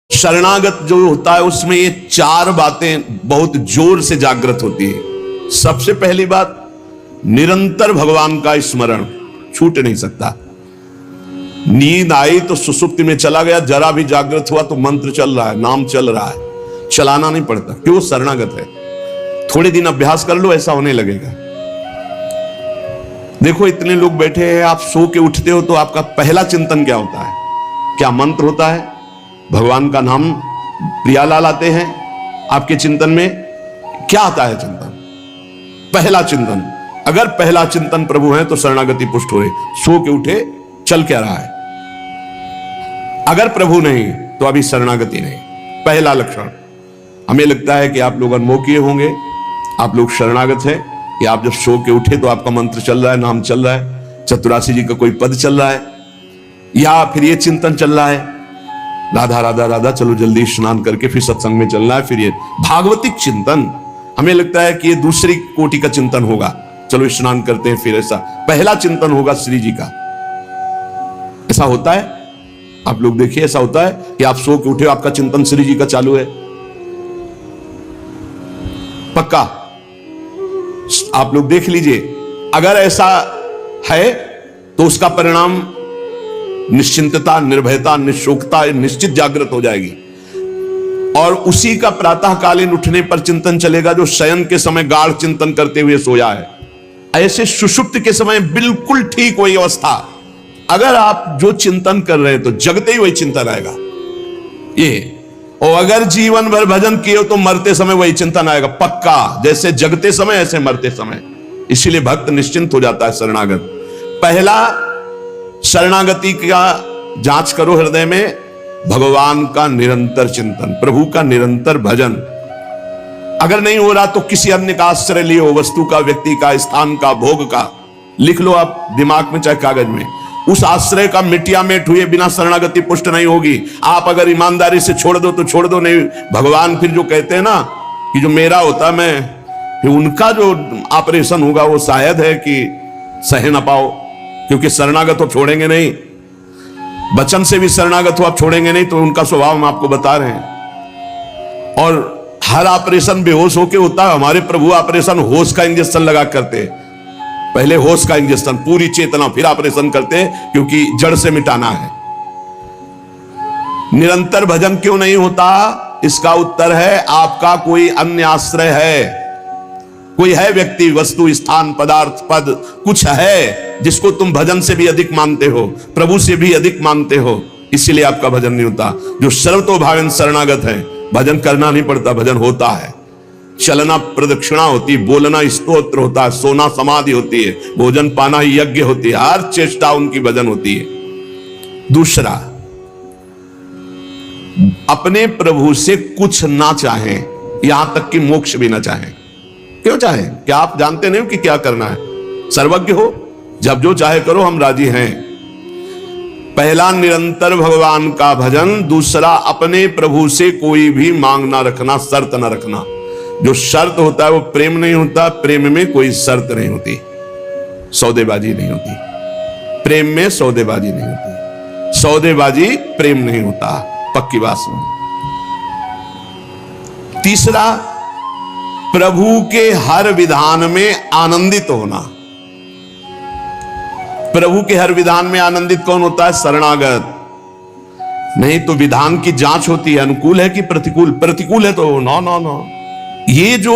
शरणागत जो होता है उसमें ये चार बातें बहुत जोर से जागृत होती है। सबसे पहली बात, निरंतर भगवान का स्मरण छूट नहीं सकता। नींद आई तो सुसुप्ति में चला गया, जरा भी जागृत हुआ तो मंत्र चल रहा है, नाम चल रहा है, चलाना नहीं पड़ता। क्यों? शरणागत है। थोड़े दिन अभ्यास कर लो, ऐसा होने लगेगा। देखो इतने लोग बैठे हैं, आप सो के उठते हो तो आपका पहला चिंतन क्या होता है? क्या मंत्र होता है? भगवान का नाम प्रियालाल आते हैं आपके चिंतन में? क्या आता है चिंतन? पहला चिंतन। अगर पहला चिंतन प्रभु है तो शरणागति पुष्ट हो रही। सो के उठे, चल क्या रहा है? अगर प्रभु नहीं तो अभी शरणागति नहीं। पहला लक्षण। हमें लगता है कि आप लोग अनमोखी होंगे, आप लोग शरणागत हैं कि आप जब सो के उठे तो आपका मंत्र चल रहा है, नाम चल रहा है, चतुरासी जी का कोई पद चल रहा है, या फिर ये चिंतन चल रहा है, राधा राधा राधा, चलो जल्दी स्नान करके फिर सत्संग में चलना है। फिर ये भागवतिक चिंतन, हमें लगता है कि ये दूसरी कोटि का चिंतन होगा, चलो स्नान करते हैं फिर। ऐसा पहला चिंतन होगा श्री जी का। ऐसा होता है? आप लोग देखिए, ऐसा होता है कि आप सो के उठे, आपका चिंतन श्री जी का चालू है? पक्का? आप लोग देख लीजिए, अगर ऐसा है तो उसका परिणाम निश्चिंतता, निर्भयता, निशोकता निश्चित जागृत हो जाएगी। और उसी का प्रातःकालीन उठने पर चिंतन चलेगा जो शयन के समय गाढ़ चिंतन करते हुए सोया है। ऐसे सुषुप्त के समय बिल्कुल ठीक वही अवस्था। अगर आप जो चिंतन कर रहे हैं तो जगते ही वही चिंतन आएगा ये। और अगर जीवन भर भजन किए हो तो मरते समय वही चिंतन आएगा पक्का। जैसे जगते समय ऐसे मरते समय। इसीलिए भक्त निश्चिंत हो जाता है शरणागत। पहला, शरणागति का जांच करो हृदय में, भगवान का निरंतर चिंतन, प्रभु का निरंतर भजन। अगर नहीं हो रहा तो किसी अन्य का आश्रय लियो, वस्तु का, व्यक्ति का, स्थान का, भोग का। लिख लो आप दिमाग में चाहे कागज में। उस आश्रय का मिटिया मेट हुए बिना शरणागति पुष्ट नहीं होगी। आप अगर ईमानदारी से छोड़ दो तो छोड़ दो, नहीं भगवान फिर जो कहते हैं ना कि जो मेरा होता मैं, फिर उनका जो ऑपरेशन होगा वो शायद है कि सह ना पाओ, क्योंकि शरणागत हो छोड़ेंगे नहीं। वचन से भी शरणागत हो आप छोड़ेंगे नहीं, तो उनका स्वभाव हम आपको बता रहे हैं। और हर ऑपरेशन बेहोश होके होता है। हमारे प्रभु ऑपरेशन होश का इंजेक्शन लगा करते हैं। पहले होश का इंजेक्शन, पूरी चेतना, फिर ऑपरेशन करते हैं, क्योंकि जड़ से मिटाना है। निरंतर भजन क्यों नहीं होता? इसका उत्तर है आपका कोई अन्य आश्रय है। कोई है व्यक्ति, वस्तु, स्थान, पदार्थ, पद, कुछ है जिसको तुम भजन से भी अधिक मानते हो, प्रभु से भी अधिक मानते हो, इसीलिए आपका भजन नहीं होता। जो सर्वतोभावेन शरणागत है, भजन करना नहीं पड़ता, भजन होता है। चलना प्रदक्षिणा होती, बोलना स्तोत्र होता है, सोना समाधि होती है, भोजन पाना यज्ञ होती है, हर चेष्टा उनकी भजन होती है। दूसरा, अपने प्रभु से कुछ ना चाहें, यहां तक कि मोक्ष भी ना चाहें। क्यों चाहें? क्या आप जानते नहीं हो कि क्या करना है? सर्वज्ञ हो, जब जो चाहे करो, हम राजी हैं। पहला, निरंतर भगवान का भजन। दूसरा, अपने प्रभु से कोई भी मांग ना रखना, शर्त ना रखना। जो शर्त होता है वो प्रेम नहीं होता। प्रेम में कोई शर्त नहीं होती, सौदेबाजी नहीं होती। प्रेम में सौदेबाजी नहीं होती, सौदेबाजी प्रेम नहीं होता, पक्की बात सुनो। तीसरा, प्रभु के हर विधान में आनंदित होना। प्रभु के हर विधान में आनंदित कौन होता है? शरणागत। नहीं तो विधान की जांच होती है, अनुकूल है कि प्रतिकूल। प्रतिकूल है तो नो नो नो। ये जो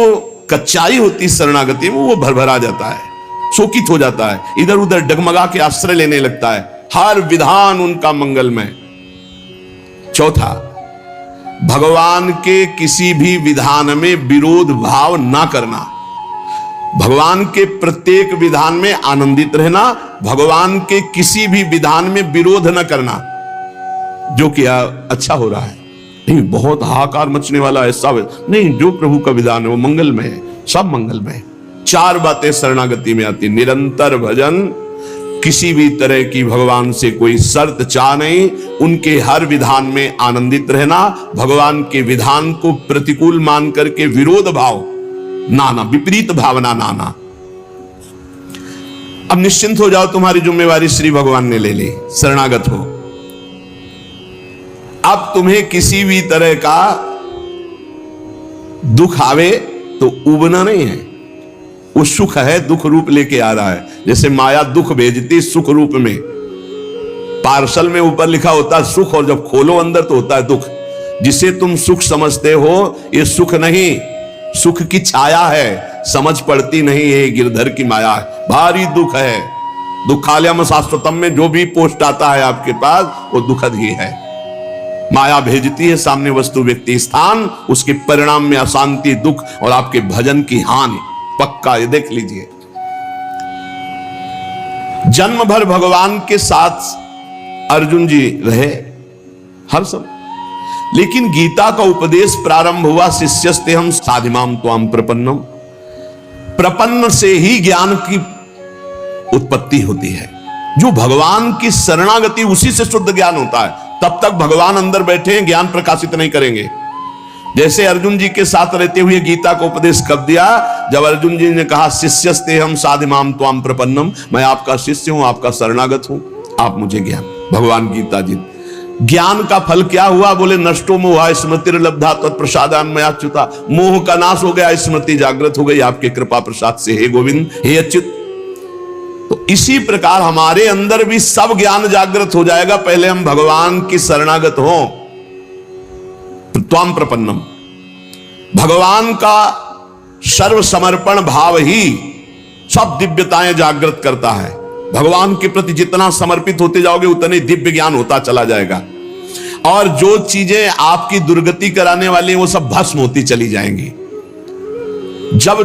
कच्चाई होती है शरणागति में, वो भरभरा जाता है, शोकित हो जाता है, इधर उधर डगमगा के आश्रय लेने लगता है। हर विधान उनका मंगलमय। चौथा, भगवान के किसी भी विधान में विरोध भाव ना करना। भगवान के प्रत्येक विधान में आनंदित रहना, भगवान के किसी भी विधान में विरोध न करना। जो किया अच्छा हो रहा है, नहीं बहुत हाहाकार मचने वाला है, सब नहीं, जो प्रभु का विधान है वो मंगलमय है, सब मंगलमय है। चार बातें शरणागति में आती। निरंतर भजन, किसी भी तरह की भगवान से कोई शर्त चाह नहीं, उनके हर विधान में आनंदित रहना, भगवान के विधान को प्रतिकूल मान करके विरोध भाव नाना, विपरीत भावना नाना। अब निश्चिंत हो जाओ, तुम्हारी जिम्मेवारी श्री भगवान ने ले ली, शरणागत हो। अब तुम्हें किसी भी तरह का दुख आवे तो उबना नहीं है। वो सुख है, दुख रूप लेके आ रहा है। जैसे माया दुख भेजती सुख रूप में, पार्सल में ऊपर लिखा होता है सुख, और जब खोलो अंदर तो होता है दुख। जिसे तुम सुख समझते हो ये सुख नहीं, सुख की छाया है, समझ पड़ती नहीं है, गिरधर की माया है। भारी दुख है। दुखालयम शाश्वतम में जो भी पोस्ट आता है आपके पास वो दुखद ही है। माया भेजती है सामने वस्तु व्यक्ति स्थान, उसके परिणाम में अशांति, दुख और आपके भजन की हानि। पक्का ये देख लीजिए। जन्म भर भगवान के साथ अर्जुन जी रहे हर समय, लेकिन गीता का उपदेश प्रारंभ हुआ शिष्यस्ते हम साधिमाम त्वाम प्रपन्नम। प्रपन्न से ही ज्ञान की उत्पत्ति होती है। जो भगवान की शरणागति, उसी से शुद्ध ज्ञान होता है। तब तक भगवान अंदर बैठे हैं, ज्ञान प्रकाशित नहीं करेंगे। जैसे अर्जुन जी के साथ रहते हुए गीता का उपदेश कब दिया? जब अर्जुन जी ने कहा शिष्यस्ते हम साधिमाम त्वाम प्रपन्नम, मैं आपका शिष्य हूं, आपका शरणागत हूं, आप मुझे ज्ञान। भगवान गीता जी। ज्ञान का फल क्या हुआ? बोले नष्टो मोह स्मृतिर्लब्धा तत्प्रसादान्मयाच्युता। मोह का नाश हो गया, स्मृति जागृत हो गई आपके कृपा प्रसाद से, हे गोविंद, हे अच्युत। तो इसी प्रकार हमारे अंदर भी सब ज्ञान जागृत हो जाएगा, पहले हम भगवान की शरणागत हो। त्वाम प्रपन्नम, भगवान का सर्व समर्पण भाव ही सब दिव्यताएं जागृत करता है। भगवान के प्रति जितना समर्पित होते जाओगे उतने दिव्य ज्ञान होता चला जाएगा, और जो चीजें आपकी दुर्गति कराने वाली हैं वो सब भस्म होती चली जाएंगी। जब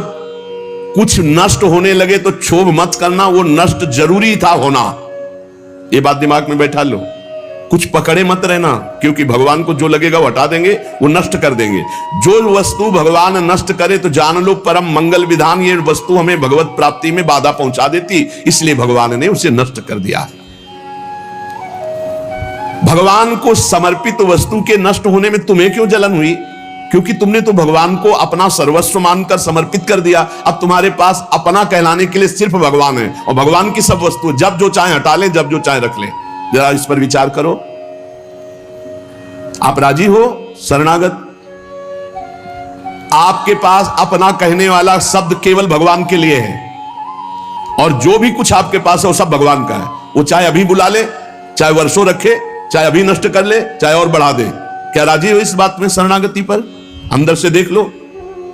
कुछ नष्ट होने लगे तो क्षोभ मत करना, वो नष्ट जरूरी था होना। ये बात दिमाग में बैठा लो। कुछ पकड़े मत रहना, क्योंकि भगवान को जो लगेगा वो हटा देंगे, वो नष्ट कर देंगे। जो वस्तु भगवान नष्ट करे तो जान लो परम मंगल विधान, ये वस्तु हमें भगवत प्राप्ति में बाधा पहुंचा देती, इसलिए भगवान ने उसे नष्ट कर दिया। भगवान को समर्पित वस्तु के नष्ट होने में तुम्हें क्यों जलन हुई? क्योंकि तुमने तो भगवान को अपना सर्वस्व मानकर समर्पित कर दिया। अब तुम्हारे पास अपना कहलाने के लिए सिर्फ भगवान है, और भगवान की सब वस्तु जब जो चाहे हटा लें, जब जो चाहे रख लें। जरा इस पर विचार करो। आप राजी हो शरणागत? आपके पास अपना कहने वाला शब्द केवल भगवान के लिए है, और जो भी कुछ आपके पास है वो सब भगवान का है। वो चाहे अभी बुला ले, चाहे वर्षों रखे, चाहे अभी नष्ट कर ले, चाहे और बढ़ा दे। क्या राजी हो इस बात में शरणागति पर? अंदर से देख लो,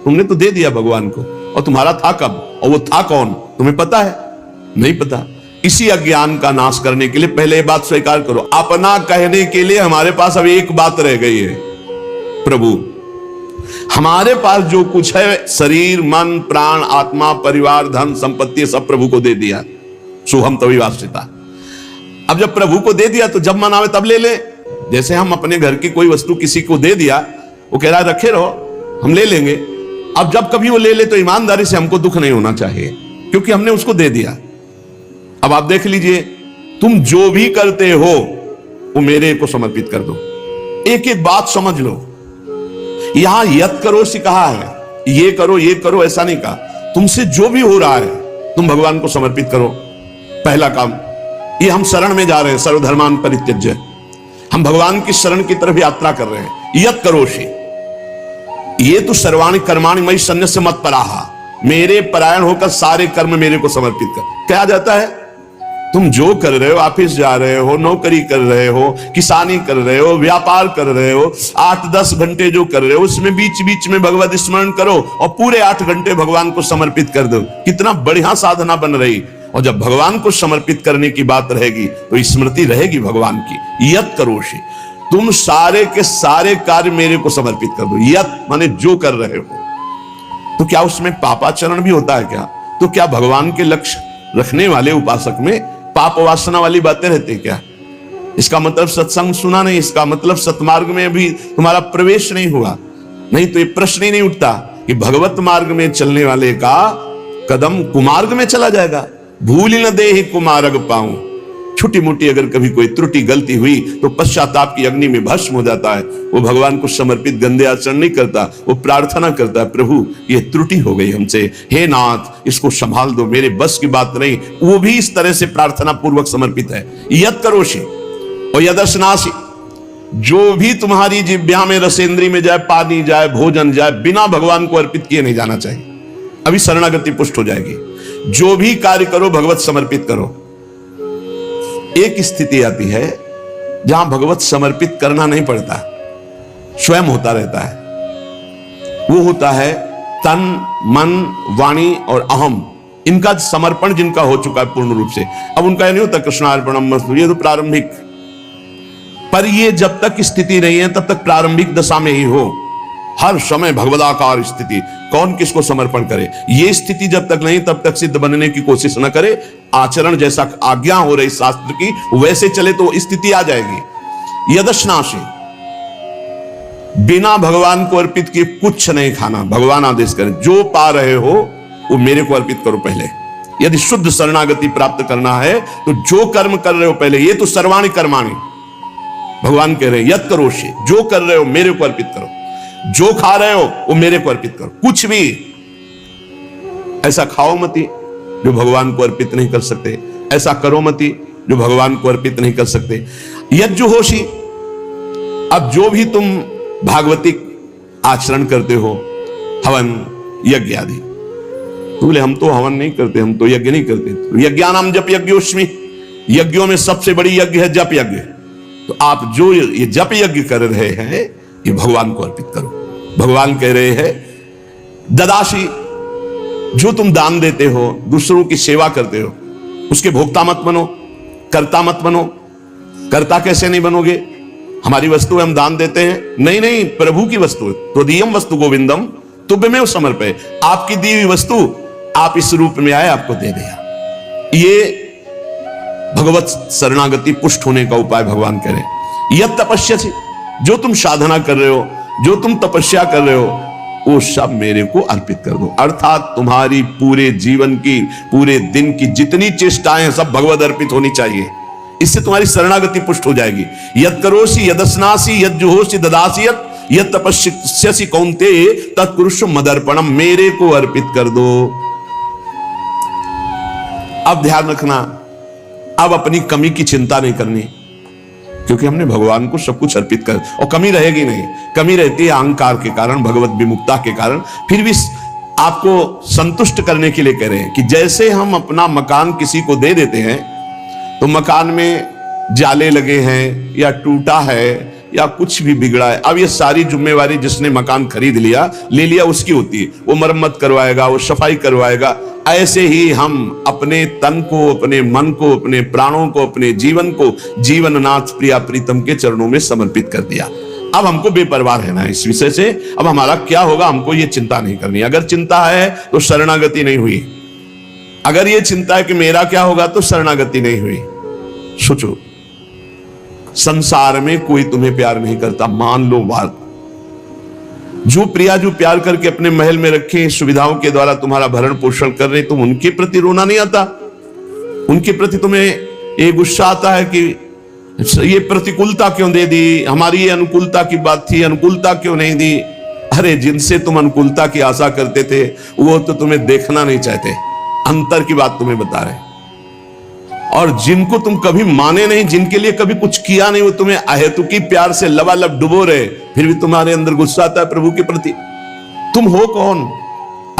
तुमने तो दे दिया भगवान को, और तुम्हारा था कब, और वो था कौन, तुम्हें पता है? नहीं पता। इसी अज्ञान का नाश करने के लिए पहले ये बात स्वीकार करो, अपना कहने के लिए हमारे पास अब एक बात रह गई है, प्रभु। हमारे पास जो कुछ है, शरीर, मन, प्राण, आत्मा, परिवार, धन, संपत्ति, सब प्रभु को दे दिया। शुभम तभी वास्तिता। अब जब प्रभु को दे दिया तो जब मन आवे तब ले ले। जैसे हम अपने घर की कोई वस्तु किसी को दे दिया, वो कह रहा है रखे रहो, हम ले लेंगे। अब जब कभी वो ले ले तो ईमानदारी से हमको दुख नहीं होना चाहिए, क्योंकि हमने उसको दे दिया। अब आप देख लीजिए, तुम जो भी करते हो वो मेरे को समर्पित कर दो। एक एक बात समझ लो। यहां यत करो से कहा है, ये करो ऐसा नहीं कहा। तुमसे जो भी हो रहा है तुम भगवान को समर्पित करो। पहला काम ये, हम शरण में जा रहे हैं, सर्वधर्मान परित्यज्य। हम भगवान की शरण की तरफ यात्रा कर रहे हैं। यत करोषि, ये तो सर्वाणि कर्माणि मयि सन्न्यस्य मत्पराः, मेरे परायण होकर सारे कर्म मेरे को समर्पित कर। क्या जाता है? तुम जो कर रहे हो, ऑफिस जा रहे हो, नौकरी कर रहे हो, किसानी कर रहे हो, व्यापार कर रहे हो, 8-10 घंटे जो कर रहे हो उसमें बीच बीच में भगवत स्मरण करो, और पूरे 8 घंटे भगवान को समर्पित कर दो। कितना बढ़िया साधना बन रही। और जब भगवान को समर्पित करने की बात रहेगी तो स्मृति रहेगी भगवान की। यत करोषि, तुम सारे के सारे कार्य मेरे को समर्पित कर दो। यत माने जो कर रहे हो। तो क्या उसमें पापाचरण भी होता है क्या? तो क्या भगवान के लक्ष्य रखने वाले उपासक में पाप वासना वाली बातें रहती है क्या? इसका मतलब सत्संग सुना नहीं, इसका मतलब सतमार्ग में भी तुम्हारा प्रवेश नहीं हुआ। नहीं तो ये प्रश्न ही नहीं उठता कि भगवत मार्ग में चलने वाले का कदम कुमार्ग में चला जाएगा। भूल न दे ही कुमार्ग पाऊं। छोटी मोटी अगर कभी कोई त्रुटि गलती हुई तो पश्चाताप की अग्नि में भस्म हो जाता है। वो भगवान को समर्पित गंदे आचरण नहीं करता, वो प्रार्थना करता है, प्रभु ये त्रुटि हो गई हमसे, हे नाथ इसको संभाल दो, मेरे बस की बात नहीं। वो भी इस तरह से प्रार्थना पूर्वक समर्पित है। यत करोषि और यदर्शनासि, जो भी तुम्हारी जिह्वा में, रसेंद्री में जाए, पानी जाए, भोजन जाए, बिना भगवान को अर्पित किए नहीं जाना चाहिए। अभी शरणागति पुष्ट हो जाएगी। जो भी कार्य करो भगवत समर्पित करो। एक स्थिति आती है जहां भगवत समर्पित करना नहीं पड़ता, स्वयं होता रहता है। वो होता है तन, मन, वाणी और अहम, इनका समर्पण जिनका हो चुका है पूर्ण रूप से। अब उनका ये नहीं होता कृष्णार्पणमस्तु, ये तो प्रारंभिक, पर ये जब तक स्थिति नहीं है तब तक प्रारंभिक दशा में ही हो। हर समय भगवदाकार स्थिति, कौन किसको समर्पण करे, ये स्थिति जब तक नहीं तब तक सिद्ध बनने की कोशिश न करे। आचरण जैसा आज्ञा हो रही शास्त्र की वैसे चले तो स्थिति आ जाएगी। यदश्नाशी, बिना भगवान को अर्पित किए कुछ नहीं खाना। भगवान आदेश करें जो पा रहे हो वो मेरे को अर्पित करो पहले। यदि शुद्ध शरणागति प्राप्त करना है तो जो कर्म कर रहे हो पहले, ये तो सर्वाणि कर्माणि भगवान कह रहे हैं, यत् करोषि, जो कर रहे हो मेरे को अर्पित करो। जो खा रहे हो वो मेरे को अर्पित करो। कुछ भी ऐसा खाओ मती जो भगवान को अर्पित नहीं कर सकते, ऐसा करो मती जो भगवान को अर्पित नहीं कर सकते। यज्जुहोषि, अब जो भी तुम भागवतिक आचरण करते हो, हवन यज्ञ आदि, तो बोले हम तो हवन नहीं करते, हम तो यज्ञ नहीं करते। तो यज्ञानाम जप यज्ञोस्मि, यज्ञों में सबसे बड़ी यज्ञ है जप यज्ञ। तो आप जो ये जप यज्ञ कर रहे हैं ये भगवान को अर्पित करो। भगवान कह रहे हैं ददाशी, जो तुम दान देते हो, दूसरों की सेवा करते हो, उसके भोक्ता मत बनो, कर्ता मत बनो। कर्ता कैसे नहीं बनोगे? हमारी वस्तु है, हम दान देते हैं, नहीं नहीं, प्रभु की वस्तु है। तो दियम वस्तु गोविंदम तुभ्यमेव समर्पये, आपकी दी हुई वस्तु आप इस रूप में आए, आपको दे दिया। ये भगवत शरणागति पुष्ट होने का उपाय भगवान कह रहे हैं। यह तपस्या से, जो तुम साधना कर रहे हो, जो तुम तपस्या कर रहे हो, वो सब मेरे को अर्पित कर दो। अर्थात तुम्हारी पूरे जीवन की, पूरे दिन की जितनी चेष्टाएं हैं सब भगवत अर्पित होनी चाहिए। इससे तुम्हारी शरणागति पुष्ट हो जाएगी। यद करोसी यदस्नासी यद जुहोसी ददासी यद तपस्यसि कौन्तेय तत्कुरुष्व मदर्पणम, मेरे को अर्पित कर दो। अब ध्यान रखना, अब अपनी कमी की चिंता नहीं करनी, क्योंकि हमने भगवान को सब कुछ अर्पित कर, और कमी रहेगी नहीं। कमी रहती है अहंकार के कारण, भगवत विमुक्ता के कारण। फिर भी आपको संतुष्ट करने के लिए कह रहे हैं कि जैसे हम अपना मकान किसी को दे देते हैं तो मकान में जाले लगे हैं या टूटा है या कुछ भी बिगड़ा है, अब ये सारी जिम्मेवारी जिसने मकान खरीद लिया, ले लिया, उसकी होती है। वो मरम्मत करवाएगा, वो सफाई करवाएगा। ऐसे ही हम अपने तन को, अपने मन को, अपने प्राणों को, अपने जीवन को जीवननाथ प्रिया प्रीतम के चरणों में समर्पित कर दिया। अब हमको बेपरवाह रहना है इस विषय से। अब हमारा क्या होगा हमको ये चिंता नहीं करनी। अगर चिंता है तो शरणागति नहीं हुई। अगर ये चिंता है कि मेरा क्या होगा तो शरणागति नहीं हुई। सोचो, संसार में कोई तुम्हें प्यार नहीं करता, मान लो बात। जो प्रिया जो प्यार करके अपने महल में रखे, सुविधाओं के द्वारा तुम्हारा भरण पोषण कर रहे, तुम उनके प्रति रोना नहीं आता? उनके प्रति तुम्हें ये गुस्सा आता है कि ये प्रतिकूलता क्यों दे दी, हमारी ये अनुकूलता की बात थी, अनुकूलता क्यों नहीं दी? अरे जिनसे तुम अनुकूलता की आशा करते थे वो तो तुम्हें देखना नहीं चाहते, अंतर की बात तुम्हें बता रहे। और जिनको तुम कभी माने नहीं, जिनके लिए कभी कुछ किया नहीं, वो तुम्हें अहेतुकी प्यार से लबालब डुबो रहे, फिर भी तुम्हारे अंदर गुस्सा आता है प्रभु के प्रति। तुम हो कौन?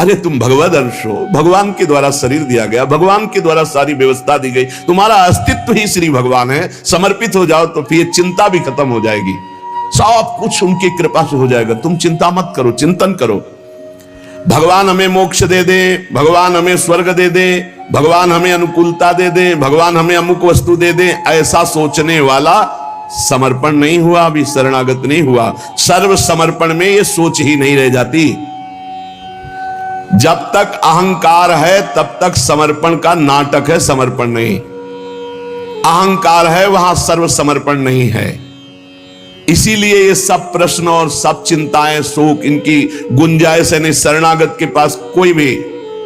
अरे तुम भगवद अंश हो, भगवान के द्वारा शरीर दिया गया, भगवान के द्वारा सारी व्यवस्था दी गई, तुम्हारा अस्तित्व ही श्री भगवान है। समर्पित हो जाओ तो फिर चिंता भी खत्म हो जाएगी, सब कुछ उनकी कृपा से हो जाएगा। तुम चिंता मत करो, चिंतन करो। भगवान हमें मोक्ष दे दे, भगवान हमें स्वर्ग दे दे, भगवान हमें अनुकूलता दे दे, भगवान हमें अमुक वस्तु दे दे, ऐसा सोचने वाला समर्पण नहीं हुआ, अभी शरणागत नहीं हुआ। सर्व समर्पण में ये सोच ही नहीं रह जाती। जब तक अहंकार है तब तक समर्पण का नाटक है, समर्पण नहीं। अहंकार है वहां सर्व समर्पण नहीं है। इसीलिए ये सब प्रश्न और सब चिंताएं, शोक, इनकी गुंजाइश नहीं। शरणागत के पास कोई भी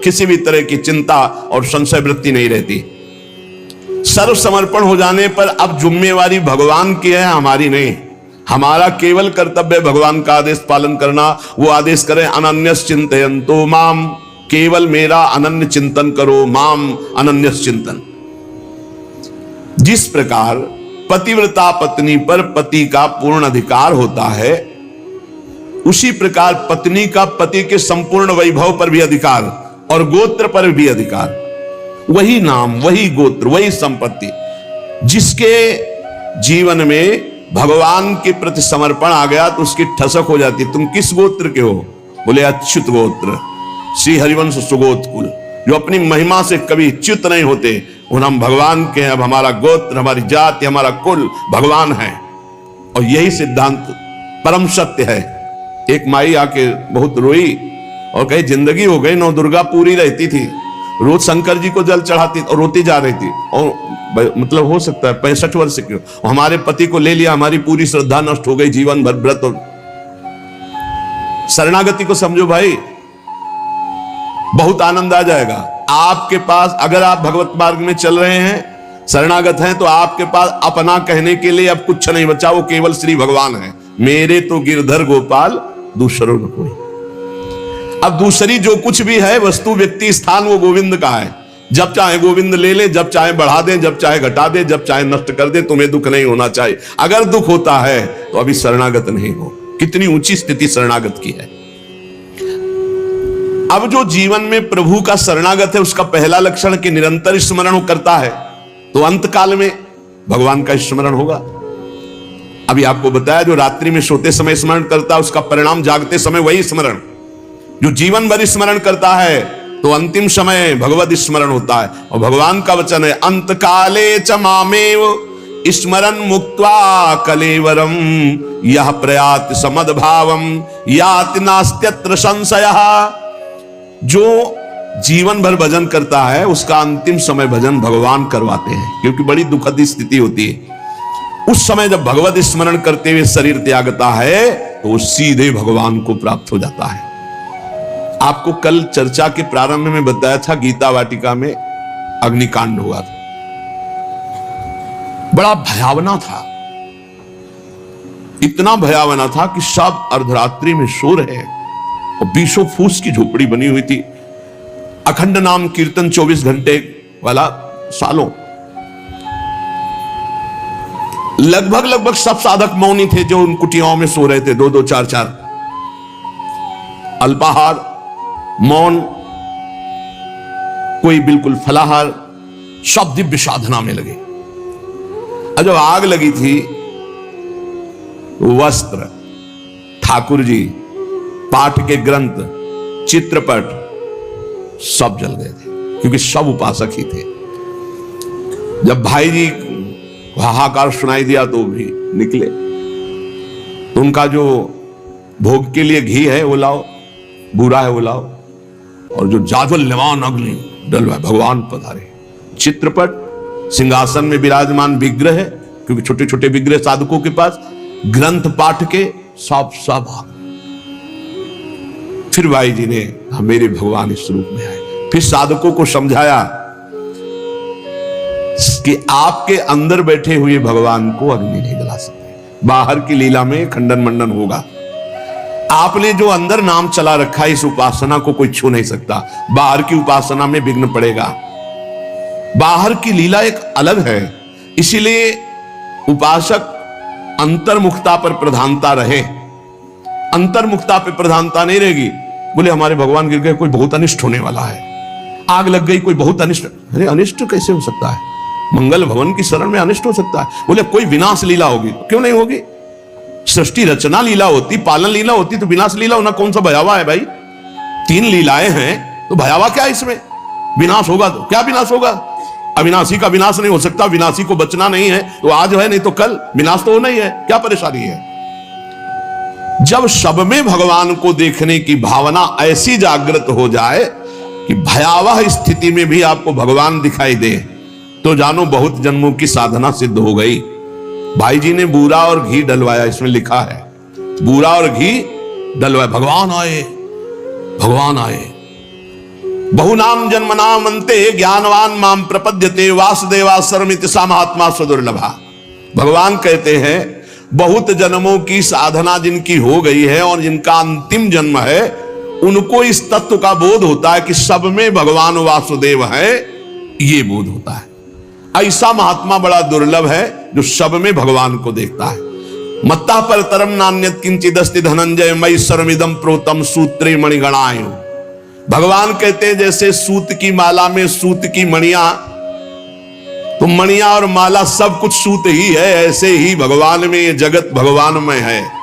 किसी भी तरह की चिंता और संशय वृत्ति नहीं रहती। सर्व समर्पण हो जाने पर अब जिम्मेवारी भगवान की है, हमारी नहीं। हमारा केवल कर्तव्य भगवान का आदेश पालन करना। वो आदेश करें अनन्यस चिंतयन्तो माम, केवल मेरा अनन्य चिंतन करो, माम अनन्यस चिंतन। जिस प्रकार पतिव्रता पत्नी पर पति का पूर्ण अधिकार होता है, उसी प्रकार पत्नी का पति के संपूर्ण वैभव पर भी अधिकार और गोत्र पर भी अधिकार। वही नाम, वही गोत्र, वही संपत्ति। जिसके जीवन में भगवान के प्रति समर्पण आ गया तो उसकी ठसक हो जाती। तुम किस गोत्र के हो? बोले अच्युत गोत्र, श्री हरिवंश सुगोत कुल। जो अपनी महिमा से कभी च्युत नहीं होते, उन हम भगवान के हैं। अब हमारा गोत्र, हमारी जाति, हमारा कुल भगवान है। और यही सिद्धांत परम सत्य है। एक माई आके बहुत रोई और कही जिंदगी हो गई, नौ दुर्गा पूरी रहती थी, रोज शंकर जी को जल चढ़ाती और रोती जा रही थी। और मतलब हो सकता है 65 वर्ष की, हमारे पति को ले लिया, हमारी पूरी श्रद्धा नष्ट हो गई, जीवन भर व्रत। शरणागति को समझो भाई, बहुत आनंद आ जाएगा आपके पास। अगर आप भगवत मार्ग में चल रहे हैं, शरणागत हैं, तो आपके पास अपना कहने के लिए अब कुछ नहीं बचा, वो केवल श्री भगवान है। मेरे तो गिरधर गोपाल दूसरों न कोई। अब दूसरी जो कुछ भी है वस्तु, व्यक्ति, स्थान, वो गोविंद का है। जब चाहे गोविंद ले ले, जब चाहे बढ़ा दे, जब चाहे घटा दे, जब चाहे नष्ट कर दे। तुम्हें दुख नहीं होना चाहिए। अगर दुख होता है तो अभी शरणागत नहीं हो। कितनी ऊंची स्थिति शरणागत की है। अब जो जीवन में प्रभु का शरणागत है, उसका पहला लक्षण कि निरंतर स्मरण करता है, तो अंत काल में भगवान का स्मरण होगा। अभी आपको बताया, जो रात्रि में सोते समय स्मरण करता है, उसका परिणाम जागते समय वही स्मरण। जो जीवन भर स्मरण करता है, तो अंतिम समय भगवत स्मरण होता है। और भगवान का वचन है, अंत काले च मामेव स्मरन मुक्त्वा कलेवरम यह प्रयात समद्भावम याति नास्त्यत्र संशयः। जो जीवन भर भजन करता है, उसका अंतिम समय भजन भगवान करवाते हैं, क्योंकि बड़ी दुखद स्थिति होती है। उस समय जब भगवत स्मरण करते हुए शरीर त्यागता है, तो वो सीधे भगवान को प्राप्त हो जाता है। आपको कल चर्चा के प्रारंभ में बताया था, गीता वाटिका में अग्निकांड हुआ था। बड़ा भयावना था, इतना भयावना था कि सब अर्धरात्रि में सो रहे हैं और 20 फूस की झोपड़ी बनी हुई थी। अखंड नाम कीर्तन 24 घंटे वाला, सालों। लगभग सब साधक मौनी थे, जो उन कुटियाओं में सो रहे थे, 2-2, 4-4। अल्पाहार, मौन, कोई बिल्कुल फलाहार, सब दिव्य साधना में लगे। और जब आग लगी थी, वस्त्र, ठाकुर जी, पाठ के ग्रंथ, चित्रपट सब जल गए थे, क्योंकि सब उपासक ही थे। जब भाई जी हाहाकार सुनाई दिया तो भी निकले। तो उनका जो भोग के लिए घी है वो लाओ, बूरा है वो लाओ, और जो जाज्वल्यमान अग्नि डलवा, भगवान पधारे। चित्रपट, सिंहासन में विराजमान विग्रह है, क्योंकि छोटे छोटे विग्रह साधकों के पास, ग्रंथ पाठ के सब फिर भाई जी ने मेरे भगवान इस रूप में आए। फिर साधकों को समझाया कि आपके अंदर बैठे हुए भगवान को अग्नि नहीं जला सकते, बाहर की लीला में खंडन मंडन होगा। आपने जो अंदर नाम चला रखा है, इस उपासना को कोई छू नहीं सकता। बाहर की उपासना में विघ्न पड़ेगा। बाहर की लीला एक अलग है, इसीलिए उपासक अंतर्मुखता पर प्रधानता रहे। अंतर्मुखता पर प्रधानता नहीं रहेगी, बोले हमारे भगवान गिर गए, कोई बहुत अनिष्ट होने वाला है, आग लग गई, कोई बहुत अनिष्ट। अरे अनिष्ट कैसे हो सकता है? मंगल भवन की शरण में अनिष्ट हो सकता है? बोले कोई विनाश लीला होगी, क्यों नहीं होगी? सृष्टि रचना लीला होती, पालन लीला होती, तो विनाश लीला होना कौन सा भयावह है भाई? 3 लीलाएं हैं, तो भयावह क्या है इसमें? विनाश होगा तो क्या विनाश होगा? अविनाशी का विनाश नहीं हो सकता, विनाशी को बचना नहीं है, तो आज है नहीं तो कल विनाश तो होना ही है, क्या परेशानी है? जब सब में भगवान को देखने की भावना ऐसी जागृत हो जाए कि भयावह स्थिति में भी आपको भगवान दिखाई दे, तो जानो बहुत जन्मों की साधना सिद्ध हो गई। भाई जी ने बूरा और घी डलवाया, इसमें लिखा है बूरा और घी डलवाया, भगवान आए, भगवान आए। बहुनाम जन्मनाम अंते ज्ञानवान माम प्रपद्यते वासुदेवा सर्वमिति सा महात्मा सुदुर्लभा। भगवान कहते हैं बहुत जन्मों की साधना जिनकी हो गई है और जिनका अंतिम जन्म है, उनको इस तत्व का बोध होता है कि सब में भगवान वासुदेव है, ये बोध होता है। ऐसा महात्मा बड़ा दुर्लभ है जो सब में भगवान को देखता है। मत्ता पर तरम नान्यत किंचिदस्ति धनंजय मई सर्वमिदं प्रोतम सूत्रे मणिगणायु। भगवान कहते हैं जैसे सूत की माला में सूत की मणियां, तो मणियां और माला सब कुछ सूत ही है, ऐसे ही भगवान में ये जगत भगवान में है।